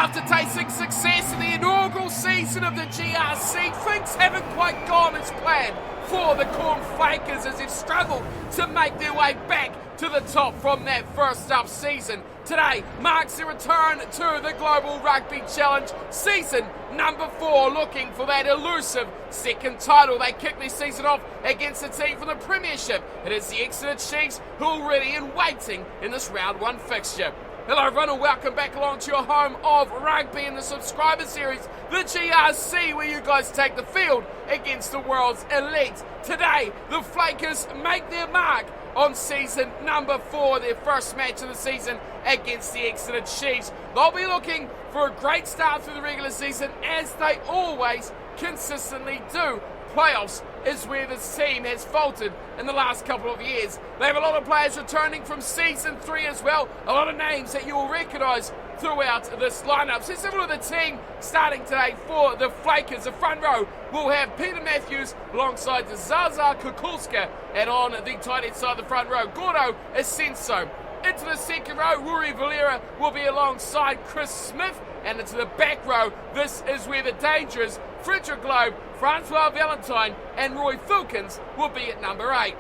After tasting success in the inaugural season of the GRC, things haven't quite gone as planned for the Flakers as they've struggled to make their way back to the top from that first up season. Today marks the return to the Global Rugby Challenge, season number 4, looking for that elusive second title. They kick their season off against a team from the Premiership. It is the Exeter Chiefs who are ready and waiting in this round 1 fixture. Hello everyone and welcome back along to your home of rugby in the subscriber series, the GRC, where you guys take the field against the world's elite. Today, the Flakers make their mark on season number 4, their first match of the season against the Exeter Chiefs. They'll be looking for a great start through the regular season, as they always consistently do. Playoffs is where this team has faltered in the last couple of years. They have a lot of players returning from season 3 as well, a lot of names that you will recognise throughout this lineup. So let's have a look at the team starting today for the Flakers. The front row will have Peter Matthews alongside Zaza Kukulska, and on the tight end side of the front row, Gordo Ascenso. Into the second row, Rory Valera will be alongside Chris Smith, and into the back row, this is where the dangerous Frederick Globe, Francois Valentine and Roy Filkins will be at number 8.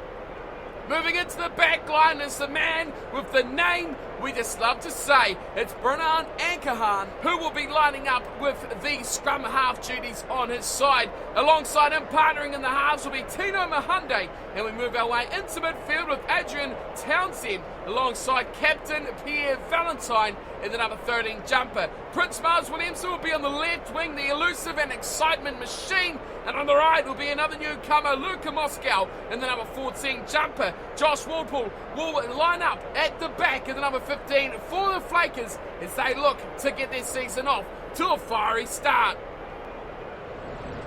Moving into the back line is the man with the name we just love to say. It's Bernard Ankahan, who will be lining up with the scrum half duties on his side. Alongside him, partnering in the halves, will be Tino Mahunde, and we move our way into midfield with Adrian Townsend alongside Captain Pierre Valentine in the number 13 jumper. Prince Miles Williamson will be on the left wing, the elusive and excitement machine, and on the right will be another newcomer, Luca Moscow, in the number 14 jumper. Josh Walpole will line up at the back in the number 15 for the Flakers as they look to get their season off to a fiery start.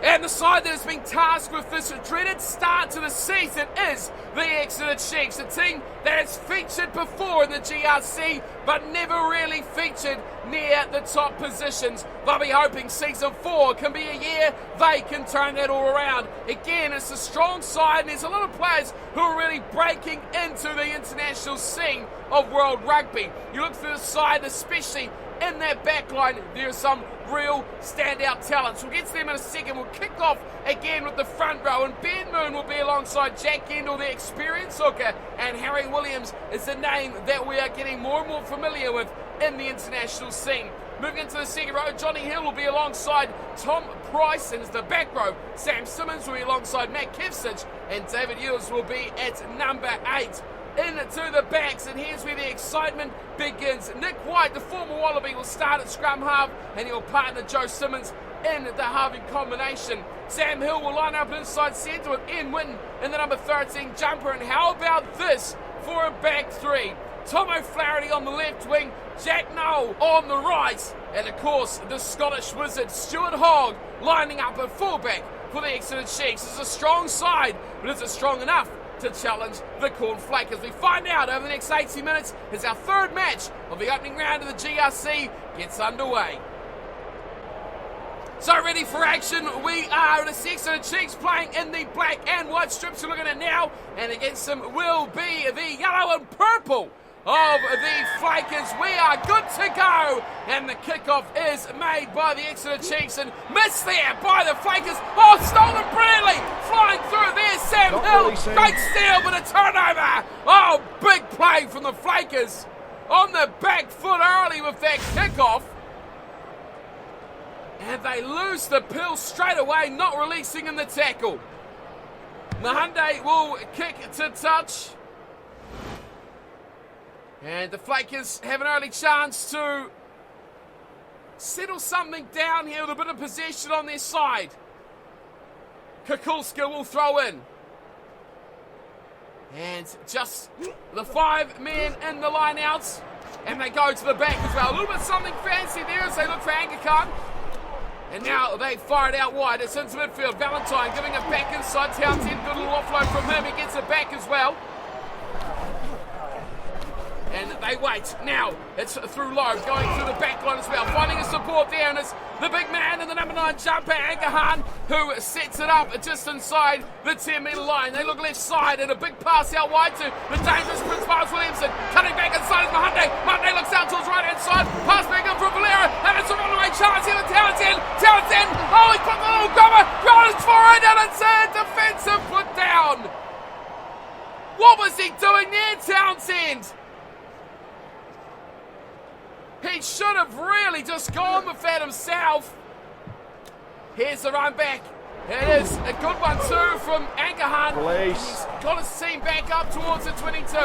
And the side that has been tasked with this dreaded start to the season is the Exeter Chiefs, a team that has featured before in the GRC but never really featured near the top positions. They'll be hoping season 4 can be a year they can turn that all around. Again, it's a strong side and there's a lot of players who are really breaking into the international scene of world rugby. You look through the side, especially in that back line, there are some real standout talents. We'll get to them in a second. We'll kick off again with the front row, and Ben Moon will be alongside Jack Gendel, the experienced hooker, and Harry Williams is a name that we are getting more and more familiar with in the international scene. Moving into the second row, Johnny Hill will be alongside Tom Price, and as the back row, Sam Simmons will be alongside Matt Kevsich, and David Ewers will be at number 8. Into the backs, and here's where the excitement begins. Nick White, the former Wallaby, will start at scrum half, and he'll partner Joe Simmons in the halving combination. Sam Hill will line up inside centre with Ian Witten in the number 13 jumper, and how about this for a back 3? Tom O'Flaherty on the left wing, Jack Noel on the right, and of course the Scottish wizard Stuart Hogg lining up at fullback for the Exeter Chiefs. It's a strong side, but is it strong enough to challenge the Flakers? We find out over the next 80 minutes as our third match of the opening round of the GRC gets underway. So ready for action, we are in the Exeter Chiefs playing in the black and white strips we're looking at now, and against them will be the yellow and purple of the Flakers. We are good to go, and the kickoff is made by the Exeter Chiefs and missed there by the Flakers. Oh, stolen brilliantly, flying through there, Sam Hill, great steal but a turnover. Oh, big play from the Flakers on the back foot early with that kickoff, and they lose the pill straight away, not releasing in the tackle. Mahunde will kick to touch, and the Flakers have an early chance to settle something down here with a bit of possession on their side. Kukulska will throw in. And just the 5 men in the line outs, and they go to the back as well. A little bit something fancy there as they look for Ankakan. And now they fire it out wide. It's into midfield. Valentine giving it back inside. Townsend, good little offload from him. He gets it back as well. And they wait. Now it's through Lowe, going through the back line as well, finding his support there, and it's the big man in the number 9 jumper, Ankahan, who sets it up just inside the 10-metre line. They look left side, and a big pass out wide to the dangerous Prince Miles Williamson, cutting back inside is Mahunde. Mahunde looks out towards right hand side, pass back in from Valera, and it's a run doing there, Townsend? He should have really just gone with that himself. Here's the run back. It is a good one too from Ankerhan. He's got his team back up towards the 22.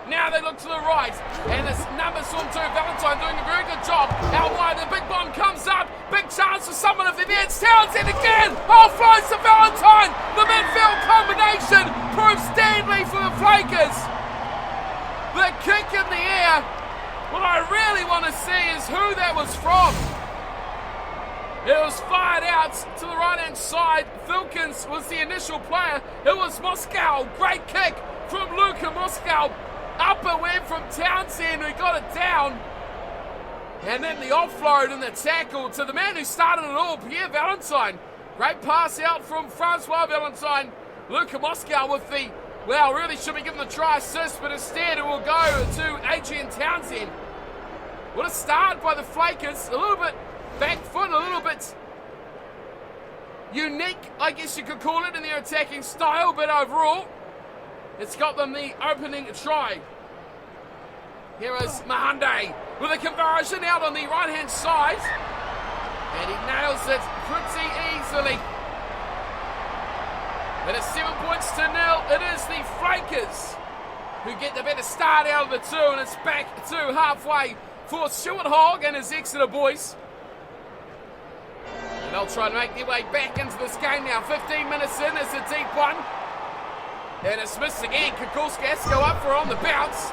Now they look to the right. And it's numbers from 2. Valentine doing a very good job. Out wide, the big bomb comes up. Big chance for someone of the there. It's Townsend again. Offloads to Valentine. The midfield combination proves deadly for the Flakers. The kick in the air. What I really want to see is who that was from. It was fired out to the right-hand side. Flakers was the initial player. It was Moscow. Great kick from Luka Moscow. Up it went from Townsend, who got it down. And then the offload and the tackle to the man who started it all, Pierre Valentine. Great pass out from Francois Valentine. Luka Moscow with the, well, really should be given the try assist, but instead it will go to Adrian Townsend. What a start by the Flakers. A little bit back foot, a little bit unique, I guess you could call it, in their attacking style, but overall, it's got them the opening try. Here is Mahande with a conversion out on the right-hand side, and he nails it pretty easily. And it's 7 points to 0. It is the Flakers who get the better start out of the two, and it's back to halfway for Stuart Hogg and his Exeter boys. And they'll try to make their way back into this game now. 15 minutes in, it's a deep one. And it's missed again. Kukulski has to go up for on the bounce.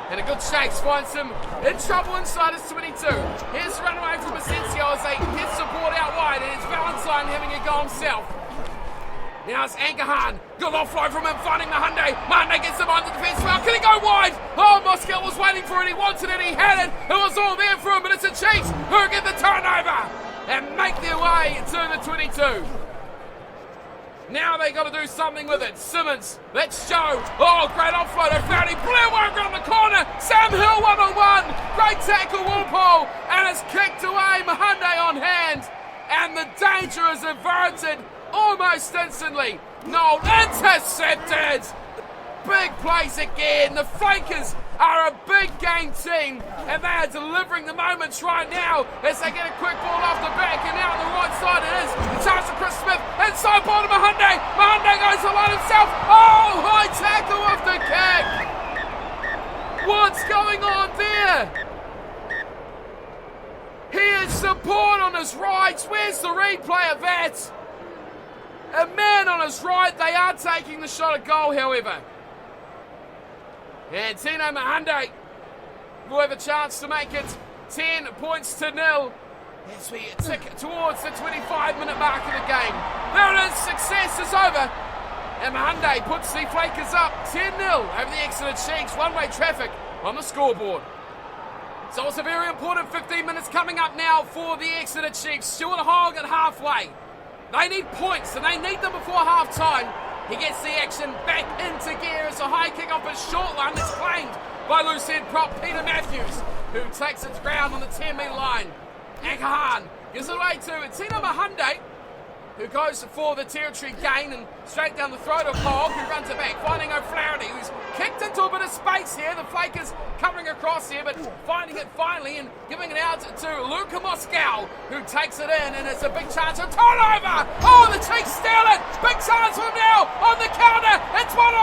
And a good chase finds him in trouble inside his 22. Here's the runaway from Asensio as they get support out wide, and it's Valentine having a go himself. Now it's Ankerhan. Good offload from him, finding Mahande. Mahande gets him on the defence well. Can he go wide? Oh, Moscow was waiting for it. He wanted it. He had it. It was all there for him, but it's the Chiefs who get the turnover and make their way to the 22. Now they got to do something with it. Simmons, let's show. Oh, great offload. O'Flaherty blew over on the corner. Sam Hill one-on-one. Great tackle, Walpole. And it's kicked away. Mahande on hand. And the danger is averted almost instantly. No, intercepted. Big plays again. The Flakers are a big game team, and they are delivering the moments right now as they get a quick ball off the back, and out on the right side it is. The chance for Chris Smith. Inside ball to Mahande. Mahande goes to line himself. Oh, high tackle off the kick. What's going on there? He has support on his right. Where's the replay of that? A man on his right. They are taking the shot at goal, however. And Tino Mahande will have a chance to make it 10 points to 0 as we tick towards the 25-minute mark of the game. There it is. Success is over. And Mahande puts the Flakers up 10-0 over the Exeter Chiefs. One-way traffic on the scoreboard. So it's a very important 15 minutes coming up now for the Exeter Chiefs. Stuart Hogg at halfway. They need points, and they need them before half-time. He gets the action back into gear as a high kick off a short one that's claimed by loose head prop Peter Matthews, who takes its ground on the 10-metre line. Ankerhan gives it away to Tino Mahande, who goes for the territory gain and straight down the throat of Hogg, who runs it back, finding O'Flaherty, who's kicked into a bit of space here. The Flakers covering across here, but finding it finally and giving it out to Luka Moscow, who takes it in, and it's a big chance of turnover. Oh, the Chiefs steal it. Big chance from now on the counter. It's 1-0.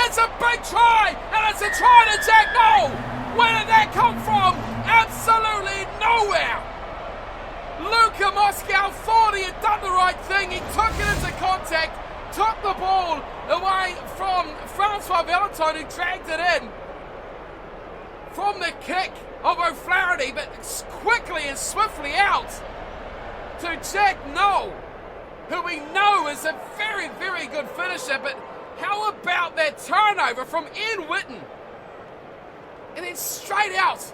It's a big try, and it's a try to Jack Noel. Where did that come from? Absolutely nowhere. Luka Moscow thought he had done the right thing. He took it into contact, took the ball away from Francois Valentine, who dragged it in from the kick of O'Flaherty, but quickly and swiftly out to Jack Noel, who we know is a very, very good finisher. But how about that turnover from Ian Whitten? And then straight out.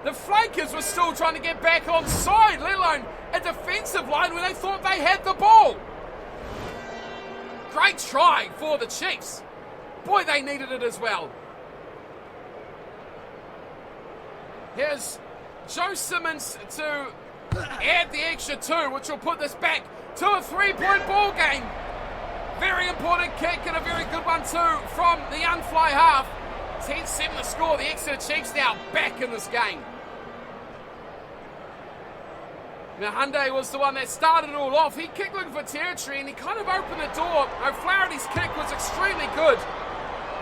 The Flakers were still trying to get back on side, let alone a defensive line when they thought they had the ball. Great try for the Chiefs. Boy, they needed it as well. Here's Joe Simmons to add the extra 2, which will put this back to a 3-point ball game. Very important kick, and a very good one too from the unfly half. 10-7 the score. The Exeter Chiefs now back in this game. Now Hyundai was the one that started it all off. He kicked looking for territory and he kind of opened the door. O'Flaherty's kick was extremely good.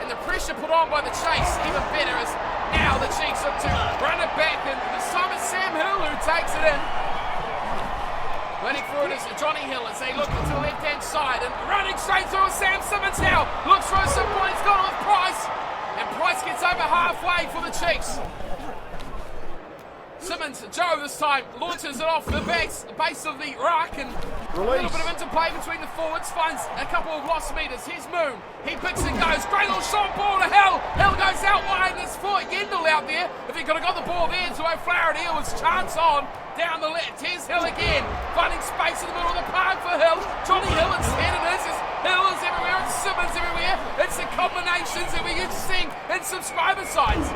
And the pressure put on by the chase even better as now the Chiefs look to run it back. And this time it's Sam Hill who takes it in. Waiting for it is Johnny Hill as they look to the left-hand side and running straight through Sam Simmons now. Looks for a simple one, he's got it with Price. And Price gets over halfway for the Chiefs. Simmons, Joe this time, launches it off the base of the ruck and a little bit of interplay between the forwards, finds a couple of lost meters. Here's Moon, he picks and goes, great little short ball to Hill. Hill goes out wide and there's Yendall out there. If he could have got the ball there to O'Flaherty, it was chance on. Down the left, here's Hill again, finding space in the middle of the park for Hill. Johnny Hill, it's Hill is everywhere, it's Simmons everywhere. It's the combinations that we're used to seeing in subscriber sides.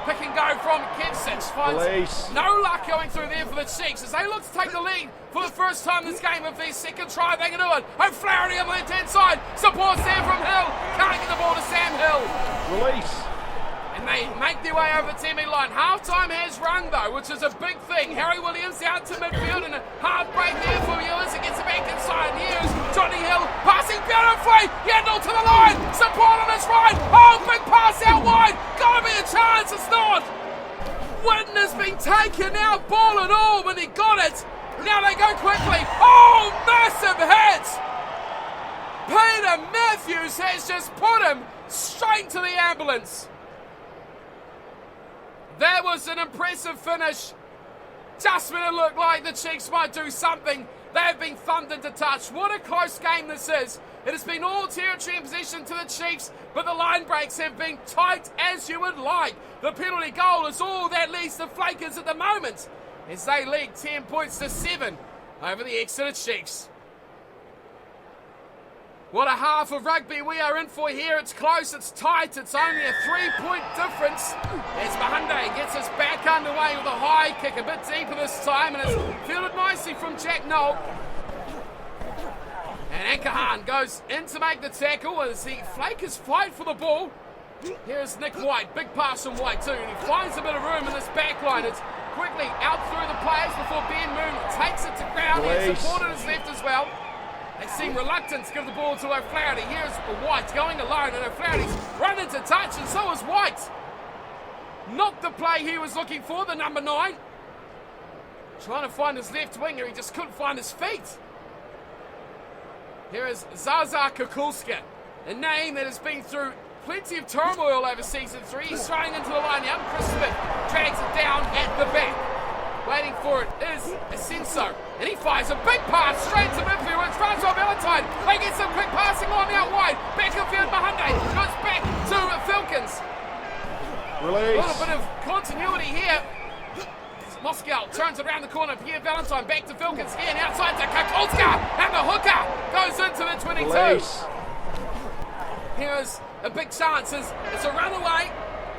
Pick and go from Kensich, finds no luck going through there for the Chiefs as they look to take the lead for the first time this game of their second try. They can do it. O'Flaherty on the left-hand side, supports there from Hill, can't get the ball to Sam Hill. And they make their way over the 10-metre line. Half-time has rung though, which is a big thing. Harry Williams out to midfield and a half break there for Williams. It gets it back inside. Here's Johnny Hill passing beautifully. Yendall to the line. Support on his right. Oh, big pass out wide. Gotta be a chance. It's not. Witten has been taken out, ball and all, when he got it. Now they go quickly. Oh, massive hit. Peter Matthews has just put him straight to the ambulance. That was an impressive finish. Just when it looked like the Chiefs might do something, they have been thumped into touch. What a close game this is. It has been all territory in possession to the Chiefs, but the line breaks have been tight as you would like. The penalty goal is all that leads the Flakers at the moment, as they lead 10 points to 7 over the Exeter Chiefs. What a half of rugby we are in for here. It's close, it's tight, it's only a 3-point difference as Mahunde gets us back underway with a high kick, a bit deeper this time, and it's fielded nicely from Jack Knoll. And Ankahan goes in to make the tackle as the Flakers fight for the ball. Here's Nick White, big pass from White too, and he finds a bit of room in this backline. It's quickly out through the players before Ben Moon takes it to ground. He's supported his left as well. They seem reluctant to give the ball to O'Flaherty. Here's White going alone, and O'Flaherty's run into touch, and so is White. Not the play he was looking for, the number 9. Trying to find his left winger, he just couldn't find his feet. Here is Zaza Kukulska, a name that has been through plenty of turmoil over season 3. He's throwing into the line now. Chris Smith drags it down at the back. Waiting for it is Asenso, and he fires a big pass straight to midfield. It's Francois Valentine. They get some quick passing on out wide. Back of field, Mahunde goes back to Filkins. A little bit of continuity here. Moscow turns it around the corner. Pierre Valentine back to Filkins again, outside to Kakolska, and the hooker goes into the 22. Here's a big chance. It's a runaway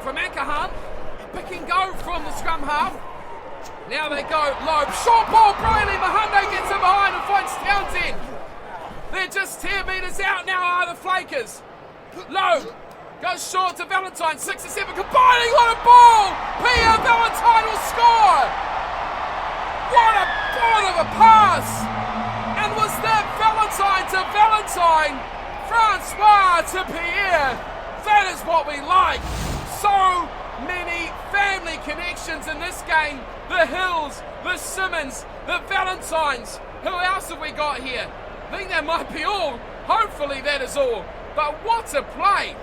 from Ankahan. Pick and go from the scrum half. Now they go low. Short ball, brilliantly. Mahunde gets in behind and finds Townsend. They're just 10 metres out now, are the Flakers. Low. Goes short to Valentine. 6 or 7 combining. What a ball! Pierre Valentine will score! What a ball of a pass! And was that Valentine to Valentine? Francois to Pierre. That is what we like. So many family connections in this game. The Hills, the Simmons, the Valentines. Who else have we got here? I think that might be all. Hopefully that is all. But what a play.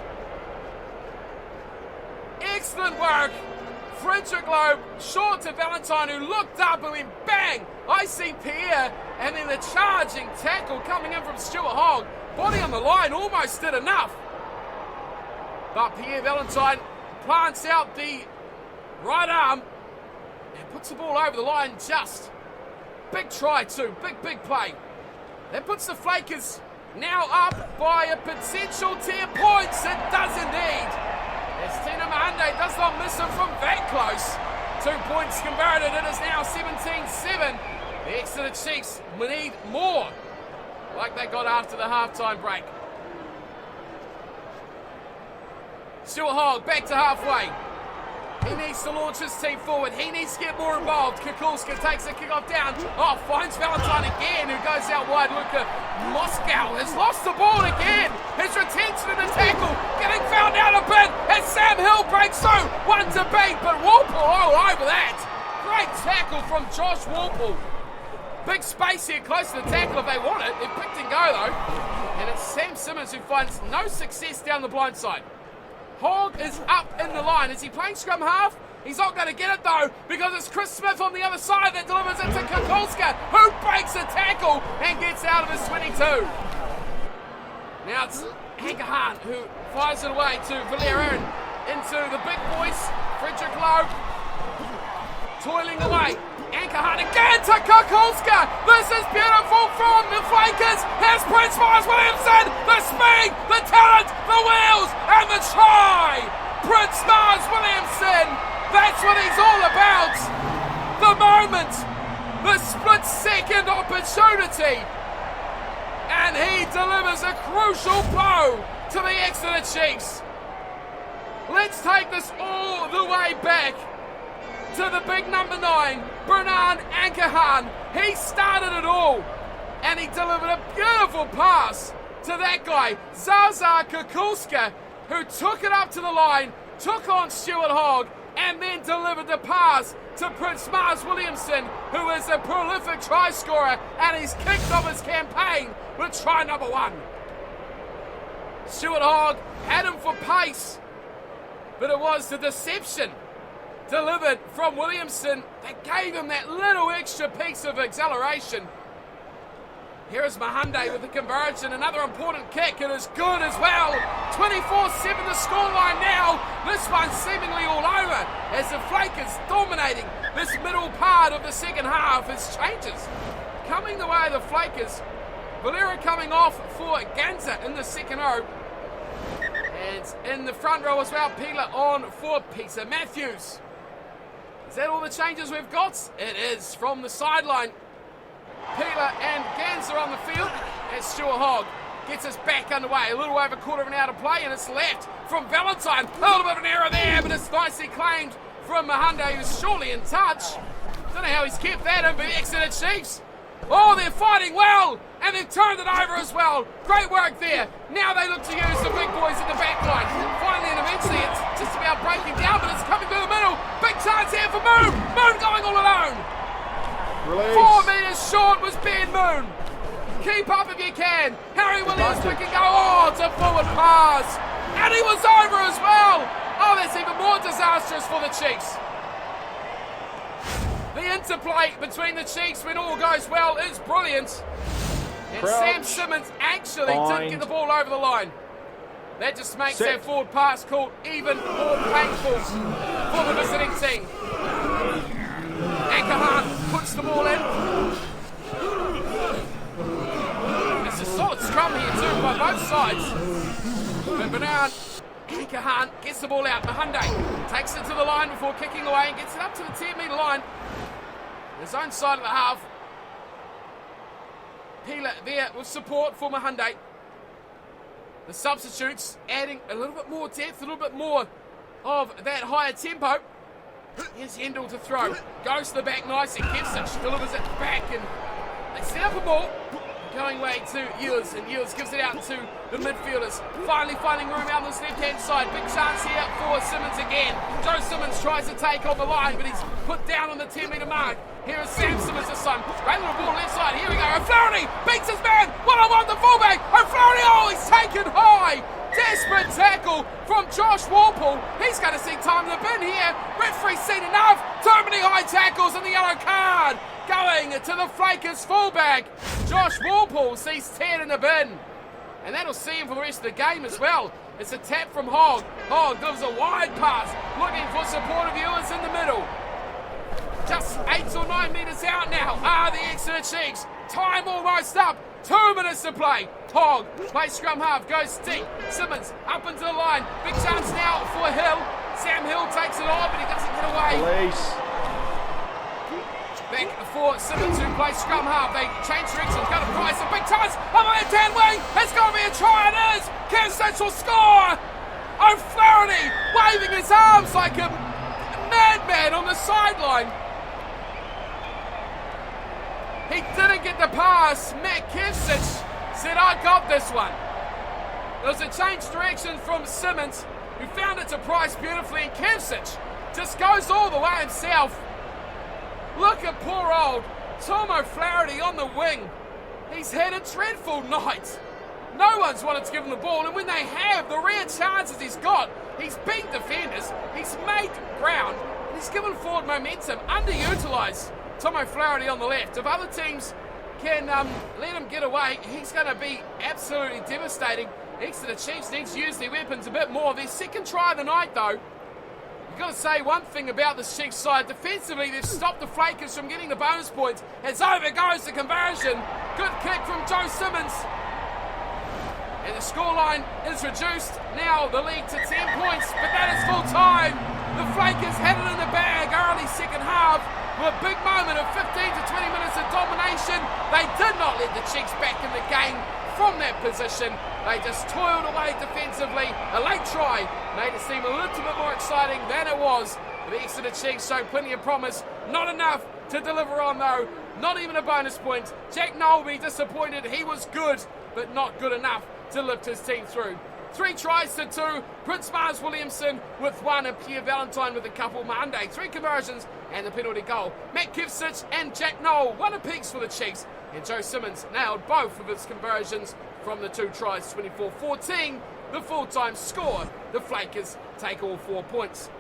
Excellent work. Frederick Loeb, short to Valentine, who looked up and went bang. I see Pierre, and then the charging tackle coming in from Stuart Hogg. Body on the line almost did enough. But Pierre Valentine plants out the right arm and puts the ball over the line just. Big try too, big play. That puts the Flakers now up by a potential 10 points. It does indeed. As Tina Mahunde does not miss him from that close. 2 points converted. It is now 17-7. The Exeter Chiefs need more, like they got after the halftime break. Stuart Hogg back to halfway. He needs to launch his team forward. He needs to get more involved. Kukulska takes the kick off down. Oh, finds Valentine again, who goes out wide. Luka Moscow has lost the ball again. His retention in the tackle, getting found out a bit as Sam Hill breaks through. One to beat, but Walpole all over that. Great tackle from Josh Walpole. Big space here close to the tackle if they want it. They're picked and go though. And it's Sam Simmons who finds no success down the blind side. Hogg is up in the line. Is he playing scrum half? He's not going to get it though, because it's Chris Smith on the other side that delivers it to Kukulska, who breaks a tackle and gets out of his 22. Now it's Ankerhan who fires it away to Valerian into the big boys. Frederick Lowe toiling away. Ankerhan again to Kukulska. This is beautiful from the Flakers. Here's Prince Miles Williamson. The speed, the talent, the wheels, and the try. Prince Miles Williamson. That's what he's all about. The moment, the split-second opportunity, and he delivers a crucial blow to the Exeter Chiefs. Let's take this all the way back to the big number 9, Bernard Ankerhan. He started it all, and he delivered a beautiful pass to that guy, Zaza Kukulska, who took it up to the line, took on Stuart Hogg, and then delivered the pass to Prince Mars Williamson, who is a prolific try scorer, and he's kicked off his campaign with try number 1. Stuart Hogg had him for pace, but it was the deception delivered from Williamson that gave him that little extra piece of acceleration. Here is Mahunde with the conversion, another important kick, it is good as well. 24-7 the scoreline now. This one's seemingly all over as the Flakers dominating this middle part of the second half as changes coming the way of the Flakers. Valera coming off for Ganza in the second row. And in the front row as well, Peeler on for Peter Matthews. Is that all the changes we've got? It is from the sideline. Peeler and Ganser on the field as Stuart Hogg gets us back underway. A little over a quarter of an hour to play, and it's left from Valentine. A little bit of an error there, but it's nicely claimed from Mahunde, who's surely in touch. Don't know how he's kept that in for the Exeter Chiefs. Oh, they're fighting well, and they've turned it over as well. Great work there. Now they look to use the big boys in the back line. Finally and eventually it's just about breaking down, but it's coming through the middle. Big chance here for Moon. Moon going all alone. Release. 4 metres short was Ben Moon. Keep up if you can. Harry Williams quick and go. Oh, it's a forward pass. And he was over as well. Oh, that's even more disastrous for the Chiefs. The interplay between the Chiefs when all goes well is brilliant. And Sam Simmons actually didn't get the ball over the line. That just makes that forward pass call even more painful for the visiting team. Ankerhan puts the ball in. It's a solid scrum here too by both sides. But Bernard Ankerhan gets the ball out. Mahunde takes it to the line before kicking away and gets it up to the 10-metre line. His own side of the half. Peeler there with support for Mahunde. The substitutes adding a little bit more depth, a little bit more of that higher tempo. Here's Hendel to throw. Goes to the back nicely. Kevsich delivers it back and they set up a ball. Going away to Ewers, and Ewers gives it out to the midfielders. Finally finding room out on this left-hand side. Big chance here for Simmons again. Joe Simmons tries to take on the line, but he's put down on the 10-metre mark. Here is Sam Simmons this time. Great little ball left side. Here we go. O'Flaherty beats his man. One-on-one the fullback. O'Flaherty, oh, he's taken high. Desperate tackle from Josh Walpole. He's going to see time in the bin here. Referee's seen enough. Too many high tackles and the yellow card. Going to the Flakers fullback. Josh Walpole sees 10 in the bin. And that'll see him for the rest of the game as well. It's a tap from Hogg. Hogg gives a wide pass. Looking for supportive viewers in the middle. Just 8 or 9 metres out now are the Exeter Chiefs. Time almost up. 2 minutes to play. Hogg plays scrum half, goes deep. Simmons up into the line. Big chance now for Hill. Sam Hill takes it on, but he doesn't get away. Release. Back for Simmons, who plays scrum half. They change directions, go to Price. A big chance on the left-hand wing. It's going to be a try. It is. Kevsich will score. O'Flaherty waving his arms like a madman on the sideline. He didn't get the pass. Matt Kivsic said, I got this one. There was a change direction from Simmons, who found it to Price beautifully, and Kivsic just goes all the way himself. Look at poor old Tom O'Flaherty on the wing. He's had a dreadful night. No one's wanted to give him the ball, and when they have, the rare chances he's got, he's beat defenders, he's made ground, and he's given forward momentum, underutilised. Tom O'Flaherty on the left. If other teams can let him get away, he's going to be absolutely devastating. Exeter Chiefs need to use their weapons a bit more. Their second try of the night, though. You've got to say one thing about this Chiefs side. Defensively, they've stopped the Flakers from getting the bonus points. As over goes the conversion. Good kick from Joe Simmons. And the scoreline is reduced. Now the lead to 10 points, but that is full time. The Flakers had it in the bag early second half. With a big moment of 15 to 20 minutes of domination. They did not let the Chiefs back in the game from that position. They just toiled away defensively. A late try made it seem a little bit more exciting than it was. The Exeter Chiefs showed plenty of promise. Not enough to deliver on though. Not even a bonus point. Jack Nolby disappointed. He was good, but not good enough to lift his team through. 3 tries to 2. Prince Mars Williamson with 1 and Pierre Valentine with a couple. Monday, 3 conversions and the penalty goal. Matt Kivsic and Jack Noel, 1 apiece for the Chiefs. And Joe Simmons nailed both of his conversions from the 2 tries, 24-14. The full-time score. The Flakers take all 4 points.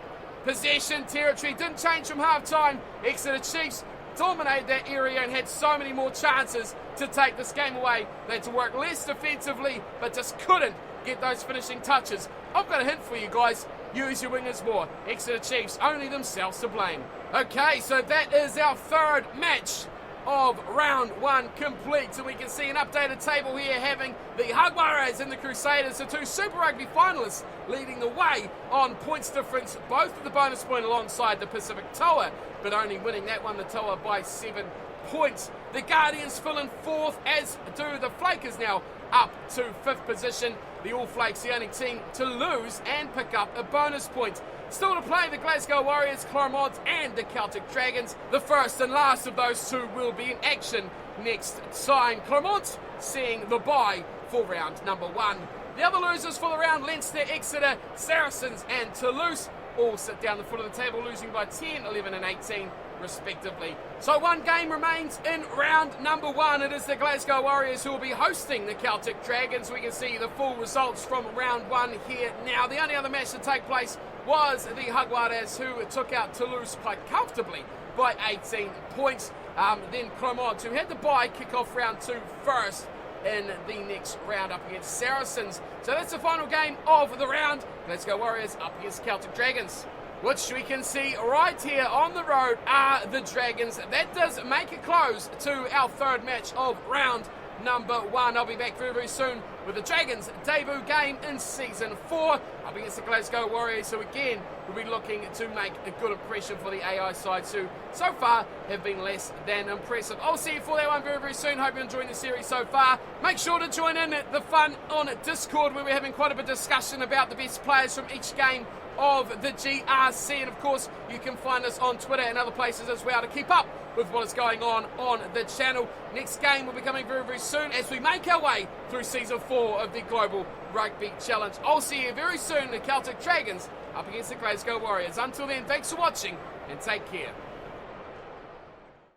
Possession territory didn't change from half-time. Exeter Chiefs dominated that area and had so many more chances to take this game away. They had to work less defensively, but just couldn't get those finishing touches. I've got a hint for you guys. Use your wingers more. Exeter Chiefs, only themselves to blame. Okay, so that is our third match of round 1 complete. So we can see an updated table here having the Jaguares and the Crusaders, the 2 Super Rugby finalists, leading the way on points difference, both with the bonus point alongside the Pacific Toa, but only winning that one, the Toa, by 7 points. The Guardians fill in 4th, as do the Flakers now up to 5th position. The All Flakes, the only team to lose and pick up a bonus point. Still to play, the Glasgow Warriors, Clermont and the Celtic Dragons. The first and last of those 2 will be in action next time. Clermont seeing the bye for round number 1. The other losers for the round, Leinster, Exeter, Saracens and Toulouse, all sit down the foot of the table, losing by 10, 11 and 18 respectively. So 1 game remains in round number 1. It is the Glasgow Warriors who will be hosting the Celtic Dragons. We can see the full results from round 1 here now. The only other match to take place was the Jaguares, who took out Toulouse quite comfortably by 18 points. Then Clermont, who had the bye, kick off round 2 first in the next round up against Saracens. So that's the final game of the round. Glasgow Warriors up against Celtic Dragons, which we can see right here on the road are the Dragons. That does make it close to our third match of round number 1. I'll be back very, very soon with the Dragons' debut game in Season 4 up against the Glasgow Warriors. So again, we'll be looking to make a good impression for the AI sides who so far have been less than impressive. I'll see you for that one very, very soon. Hope you're enjoying the series so far. Make sure to join in the fun on Discord, where we're having quite a bit of discussion about the best players from each game of the GRC, and of course you can find us on Twitter and other places as well to keep up with what is going on the channel. Next game will be coming very, very soon as we make our way through Season 4 of the Global Rugby Challenge. I'll see you very soon, the Celtic Dragons up against the Glasgow Warriors. Until then, thanks for watching and take care.